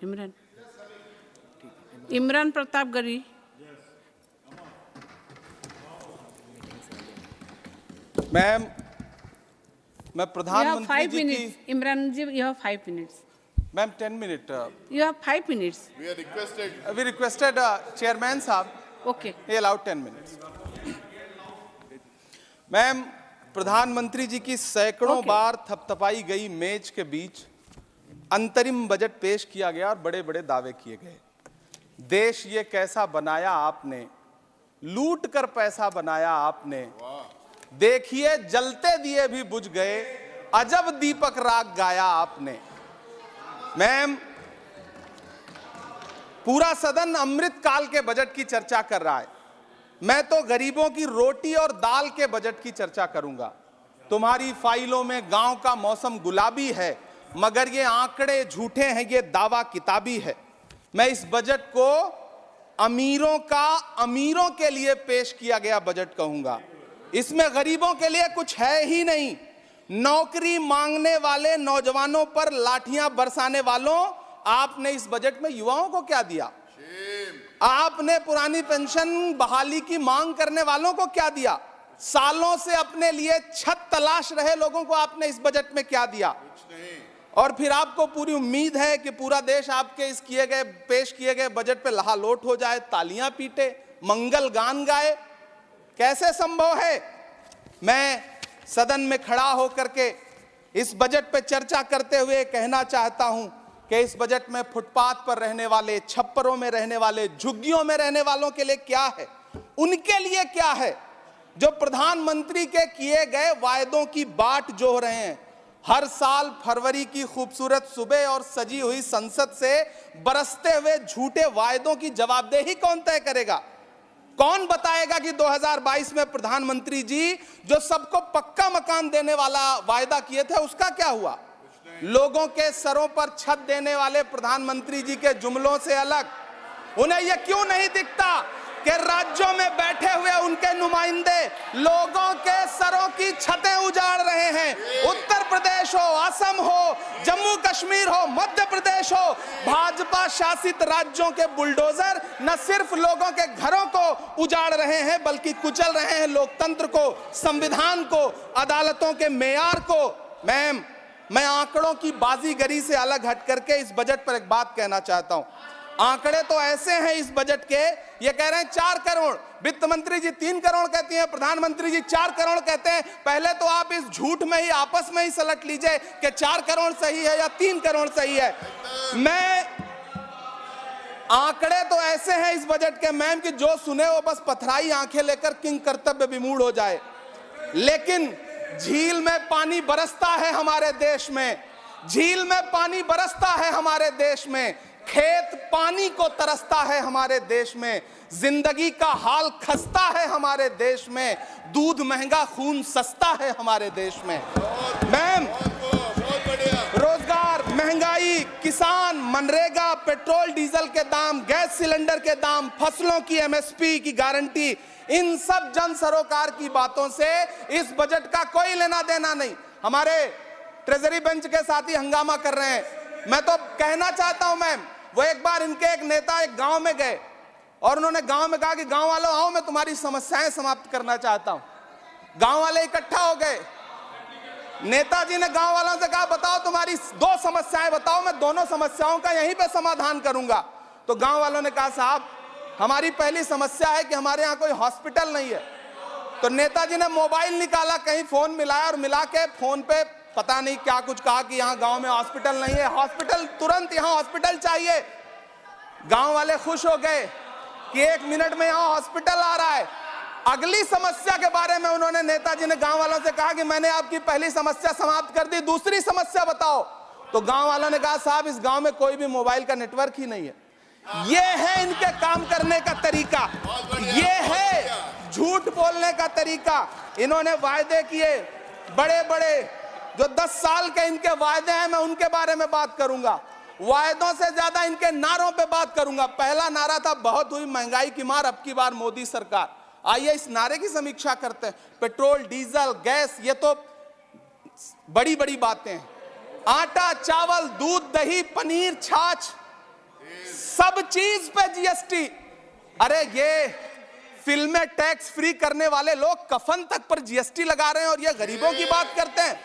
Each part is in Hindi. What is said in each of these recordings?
इमरान इमरान प्रतापगढ़ी। मैम, मैं प्रधानमंत्री जी की। इमरान जी, you have 5 minutes. Ma'am 10 minute. You have 5 minutes. We requested chairman साहब। Okay. He allowed 10 minutes. Ma'am, प्रधानमंत्री जी की सैकड़ों बार थपथपाई गई मेज के बीच अंतरिम बजट पेश किया गया और बड़े बड़े दावे किए गए। देश ये कैसा बनाया आपने, लूट कर पैसा बनाया आपने, देखिए जलते दिए भी बुझ गए, अजब दीपक राग गाया आपने। मैम, पूरा सदन अमृत काल के बजट की चर्चा कर रहा है, मैं तो गरीबों की रोटी और दाल के बजट की चर्चा करूंगा। तुम्हारी फाइलों में गांव का मौसम गुलाबी है, मगर ये आंकड़े झूठे हैं, ये दावा किताबी है। मैं इस बजट को अमीरों का अमीरों के लिए पेश किया गया बजट कहूंगा। इसमें गरीबों के लिए कुछ है ही नहीं। नौकरी मांगने वाले नौजवानों पर लाठियां बरसाने वालों, आपने इस बजट में युवाओं को क्या दिया? आपने पुरानी पेंशन बहाली की मांग करने वालों को क्या दिया? सालों से अपने लिए छत तलाश रहे लोगों को आपने इस बजट में क्या दिया? और फिर आपको पूरी उम्मीद है कि पूरा देश आपके इस पेश किए गए बजट पे लहालोट हो जाए, तालियां पीटे, मंगल गान गाए। कैसे संभव है? मैं सदन में खड़ा होकर के इस बजट पे चर्चा करते हुए कहना चाहता हूं कि इस बजट में फुटपाथ पर रहने वाले, छप्परों में रहने वाले, झुग्गियों में रहने वालों के लिए क्या है, उनके लिए क्या है? जो प्रधानमंत्री के किए गए वायदों की बाट जोह रहे हैं। हर साल फरवरी की खूबसूरत सुबह और सजी हुई संसद से बरसते हुए झूठे वायदों की जवाबदेही कौन तय करेगा? कौन बताएगा कि 2022 में प्रधानमंत्री जी जो सबको पक्का मकान देने वाला वायदा किए थे उसका क्या हुआ? लोगों के सरों पर छत देने वाले प्रधानमंत्री जी के जुमलों से अलग उन्हें यह क्यों नहीं दिखता कि राज्यों में बैठे हुए उनके नुमाइंदे लोगों के सरों की छतें उजाड़ रहे हैं? उत्तर प्रदेश हो, असम हो, जम्मू कश्मीर हो, मध्य प्रदेश हो, भाजपा शासित राज्यों के बुलडोजर न सिर्फ लोगों के घरों को उजाड़ रहे हैं बल्कि कुचल रहे हैं लोकतंत्र को, संविधान को, अदालतों के मेयार को। मैम, मैं आंकड़ों की बाजीगरी से अलग हट करके इस बजट पर एक बात कहना चाहता हूं। आंकड़े तो ऐसे हैं इस बजट के, ये कह रहे हैं 4 करोड़, वित्त मंत्री जी 3 करोड़ कहती हैं, प्रधानमंत्री जी 4 करोड़ कहते हैं। पहले तो आप इस झूठ में ही आपस में ही सलट लीजिए कि 4 करोड़ सही है या 3 करोड़ सही है। मैं आंकड़े तो ऐसे हैं इस बजट के मैम कि जो सुने वो बस पथराई आंखें लेकर किंग कर्तव्य विमूढ़ हो जाए। लेकिन झील में पानी बरसता है हमारे देश में, झील में पानी बरसता है हमारे देश में, खेत पानी को तरसता है हमारे देश में, जिंदगी का हाल खस्ता है हमारे देश में, दूध महंगा खून सस्ता है हमारे देश में। मैम, रोजगार, महंगाई, किसान, मनरेगा, पेट्रोल डीजल के दाम, गैस सिलेंडर के दाम, फसलों की एमएसपी की गारंटी, इन सब जन सरोकार की बातों से इस बजट का कोई लेना देना नहीं। हमारे ट्रेजरी बेंच के साथी हंगामा कर रहे हैं। मैं तो कहना चाहता हूं मैम, वो एक बार इनके एक नेता एक गांव में गए और उन्होंने गांव में कहा कि गांव वालों आओ, मैं तुम्हारी समस्याएं समाप्त करना चाहता हूं। गांव वाले इकट्ठा हो गए। नेताजी ने गांव वालों से कहा बताओ तुम्हारी 2 समस्याएं बताओ, मैं दोनों समस्याओं का यहीं पे समाधान करूंगा। तो गांव वालों ने कहा साहब हमारी पहली समस्या है कि हमारे यहाँ कोई हॉस्पिटल नहीं है। तो नेताजी ने मोबाइल निकाला, कहीं फोन मिलाया और मिला के फोन पे पता नहीं क्या कुछ कहा कि यहाँ गांव में हॉस्पिटल नहीं है, हॉस्पिटल तुरंत, यहाँ हॉस्पिटल चाहिए। गांव वाले खुश हो गए कि 1 मिनट में यहाँ हॉस्पिटल आ रहा है। अगली समस्या के बारे में उन्होंने, नेताजी ने गांव वालों से कहा कि मैंने आपकी पहली समस्या समाप्त कर दी, दूसरी समस्या बताओ। तो गांव वालों ने कहा साहब इस गांव में कोई भी मोबाइल का नेटवर्क ही नहीं है। ये है इनके काम करने का तरीका, ये है झूठ बोलने का तरीका। इन्होंने वायदे किए बड़े बड़े, जो 10 साल के इनके वायदे हैं मैं उनके बारे में बात करूंगा। वायदों से ज्यादा इनके नारों पे बात करूंगा। पहला नारा था बहुत हुई महंगाई की मार, अब की बार मोदी सरकार। आइए इस नारे की समीक्षा करते हैं। पेट्रोल, डीजल, गैस, ये तो बड़ी बड़ी बातें हैं। आटा, चावल, दूध, दही, पनीर, छाछ, सब चीज पे जीएसटी। अरे ये फिल्में टैक्स फ्री करने वाले लोग कफन तक पर जीएसटी लगा रहे हैं और ये गरीबों की बात करते हैं।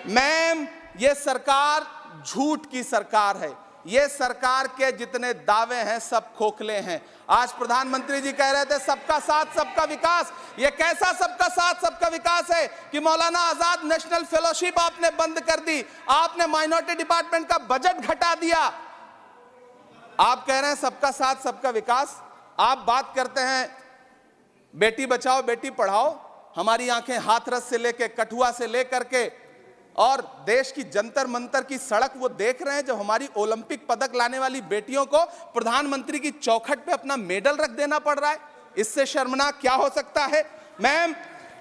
मैम ये सरकार झूठ की सरकार है। ये सरकार के जितने दावे हैं सब खोखले हैं। आज प्रधानमंत्री जी कह रहे थे सबका साथ सबका विकास। ये कैसा सबका साथ सबका विकास है कि मौलाना आजाद नेशनल फेलोशिप आपने बंद कर दी, आपने माइनॉरिटी डिपार्टमेंट का बजट घटा दिया। आप कह रहे हैं सबका साथ सबका विकास। आप बात करते हैं बेटी बचाओ बेटी पढ़ाओ। हमारी आंखें हाथरस से लेके कठुआ से लेकर के और देश की जंतर मंतर की सड़क वो देख रहे हैं जब हमारी ओलंपिक पदक लाने वाली बेटियों को प्रधानमंत्री की चौखट पे अपना मेडल रख देना पड़ रहा है। इससे शर्मनाक क्या हो सकता है। मैम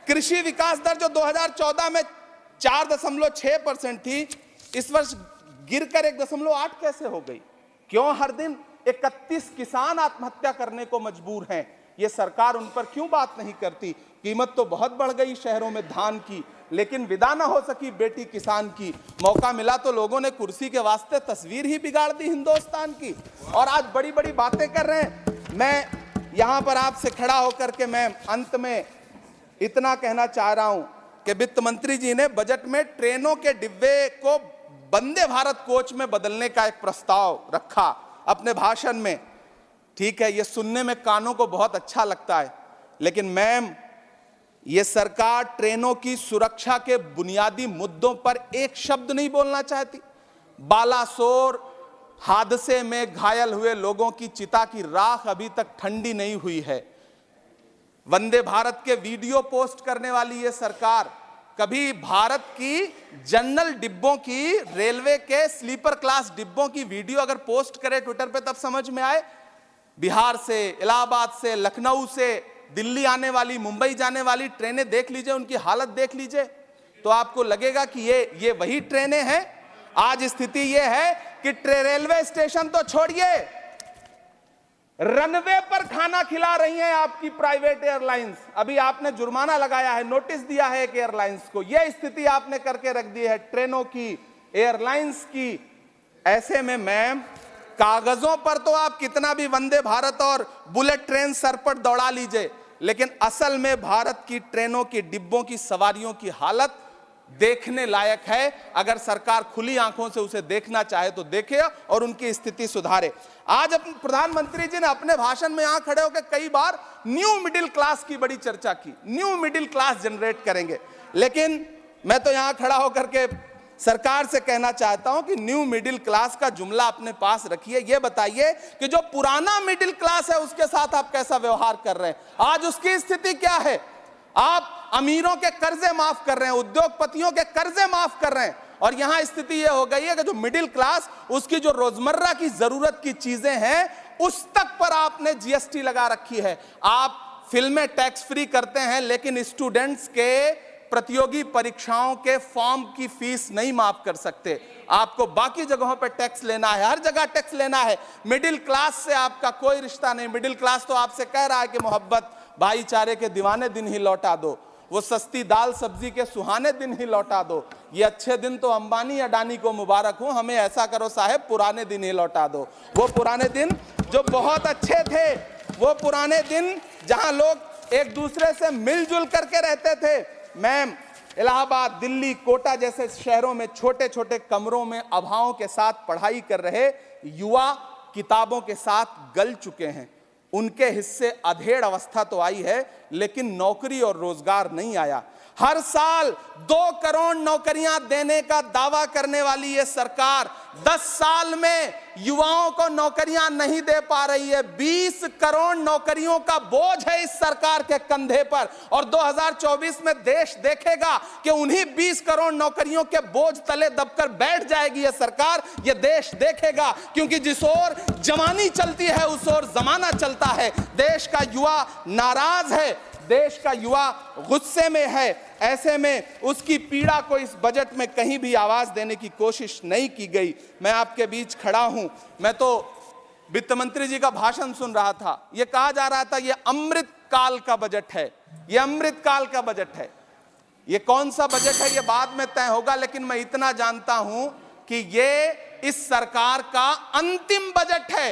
कृषि विकास दर जो 2014 में 4.6% थी, इस वर्ष गिरकर 1.8 कैसे हो गई? क्यों हर दिन 31 किसान आत्महत्या करने को मजबूर हैं? ये सरकार उन पर क्यों बात नहीं करती? कीमत तो बहुत बढ़ गई शहरों में धान की, लेकिन विदा ना हो सकी बेटी किसान की। मौका मिला तो लोगों ने कुर्सी के वास्ते तस्वीर ही बिगाड़ दी हिंदुस्तान की, और आज बड़ी बड़ी बातें कर रहे हैं। मैं यहां पर आपसे खड़ा होकर के मैं अंत में इतना कहना चाह रहा हूं कि वित्त मंत्री जी ने बजट में ट्रेनों के डिब्बे को वंदे भारत कोच में बदलने का एक प्रस्ताव रखा अपने भाषण में। ठीक है, ये सुनने में कानों को बहुत अच्छा लगता है, लेकिन मैम ये सरकार ट्रेनों की सुरक्षा के बुनियादी मुद्दों पर एक शब्द नहीं बोलना चाहती। बालासोर हादसे में घायल हुए लोगों की चिता की राख अभी तक ठंडी नहीं हुई है। वंदे भारत के वीडियो पोस्ट करने वाली ये सरकार कभी भारत की जनरल डिब्बों की, रेलवे के स्लीपर क्लास डिब्बों की वीडियो अगर पोस्ट करे ट्विटर पे तब समझ में आए। बिहार से, इलाहाबाद से, लखनऊ से दिल्ली आने वाली, मुंबई जाने वाली ट्रेनें देख लीजिए, उनकी हालत देख लीजिए, तो आपको लगेगा कि ये वही ट्रेनें हैं। आज स्थिति ये है कि रेलवे स्टेशन तो छोड़िए, रनवे पर खाना खिला रही हैं आपकी प्राइवेट एयरलाइंस। अभी आपने जुर्माना लगाया है, नोटिस दिया है एक एयरलाइंस को। यह स्थिति आपने करके रख दी है ट्रेनों की, एयरलाइंस की। ऐसे में मैम कागजों पर तो आप कितना भी वंदे भारत और बुलेट ट्रेन सर पर दौड़ा लीजिए, लेकिन असल में भारत की ट्रेनों की डिब्बों की सवारियों की हालत देखने लायक है। अगर सरकार खुली आंखों से उसे देखना चाहे तो देखे और उनकी स्थिति सुधारे। आज अपने प्रधानमंत्री जी ने अपने भाषण में यहां खड़े होकर कई बार न्यू मिडिल क्लास की बड़ी चर्चा की, न्यू मिडिल क्लास जनरेट करेंगे। लेकिन मैं तो यहां खड़ा होकर के सरकार से कहना चाहता हूं कि न्यू मिडिल क्लास का जुमला अपने पास रखिए। यह बताइए कि जो पुराना मिडिल क्लास है उसके साथ आप कैसा व्यवहार कर रहे हैं। आज उसकी स्थिति क्या है? आप अमीरों के कर्जे माफ कर रहे हैं, उद्योगपतियों के कर्जे माफ कर रहे हैं, और यहां स्थिति यह हो गई है कि जो मिडिल क्लास, उसकी जो रोजमर्रा की जरूरत की चीजें हैं उस तक पर आपने जीएसटी लगा रखी है। आप फिल्में टैक्स फ्री करते हैं, लेकिन स्टूडेंट्स के प्रतियोगी परीक्षाओं के फॉर्म की फीस नहीं माफ कर सकते। आपको बाकी जगहों पर टैक्स लेना है, हर जगह टैक्स लेना है। मिडिल क्लास से आपका कोई रिश्ता नहीं। मिडिल क्लास तो आपसे कह रहा है कि मोहब्बत, भाईचारे के दीवाने दिन ही लौटा दो, वो सस्ती दाल सब्जी के सुहाने दिन ही लौटा दो। ये अच्छे दिन तो अंबानी अडानी को मुबारक हो, हमें ऐसा करो साहब पुराने दिन ही लौटा दो। वो पुराने दिन जो बहुत अच्छे थे, वो पुराने दिन जहां लोग एक दूसरे से मिलजुल करके रहते थे। मैम इलाहाबाद, दिल्ली, कोटा जैसे शहरों में छोटे छोटे कमरों में अभावों के साथ पढ़ाई कर रहे युवा किताबों के साथ गल चुके हैं। उनके हिस्से अधेड़ अवस्था तो आई है, लेकिन नौकरी और रोजगार नहीं आया। हर साल 2 करोड़ नौकरियां देने का दावा करने वाली ये सरकार 10 साल में युवाओं को नौकरियां नहीं दे पा रही है। 20 करोड़ नौकरियों का बोझ है इस सरकार के कंधे पर, और 2024 में देश देखेगा कि उन्हीं 20 करोड़ नौकरियों के बोझ तले दबकर बैठ जाएगी ये सरकार। ये देश देखेगा, क्योंकि जिस ओर जवानी चलती है उस ओर जमाना चलता है। देश का युवा नाराज है, देश का युवा गुस्से में है। ऐसे में उसकी पीड़ा को इस बजट में कहीं भी आवाज देने की कोशिश नहीं की गई। मैं आपके बीच खड़ा हूं, मैं तो वित्त मंत्री जी का भाषण सुन रहा था। यह कहा जा रहा था ये अमृत काल का बजट है, ये अमृत काल का बजट है। ये कौन सा बजट है ये बाद में तय होगा, लेकिन मैं इतना जानता हूं कि ये इस सरकार का अंतिम बजट है,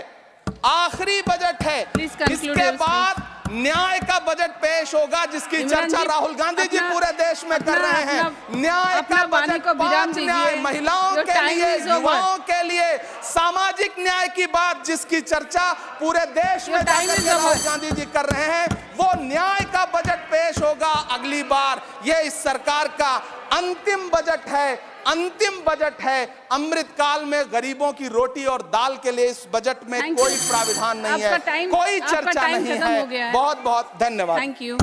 आखिरी बजट है। Please conclude इसके your बाद न्याय का बजट पेश होगा, जिसकी इमरान चर्चा जी, राहुल गांधी जी पूरे देश में कर रहे हैं। न्याय का बजट, 5 न्याय महिलाओं के लिए, युवाओं के लिए, सामाजिक न्याय की बात जिसकी चर्चा पूरे देश में राहुल गांधी जी कर रहे हैं, वो न्याय का बजट पेश होगा अगली बार। ये इस सरकार का अंतिम बजट है, अंतिम बजट है। अमृतकाल में गरीबों की रोटी और दाल के लिए इस बजट में कोई प्राविधान नहीं है, कोई चर्चा नहीं है। बहुत बहुत धन्यवाद। Thank you.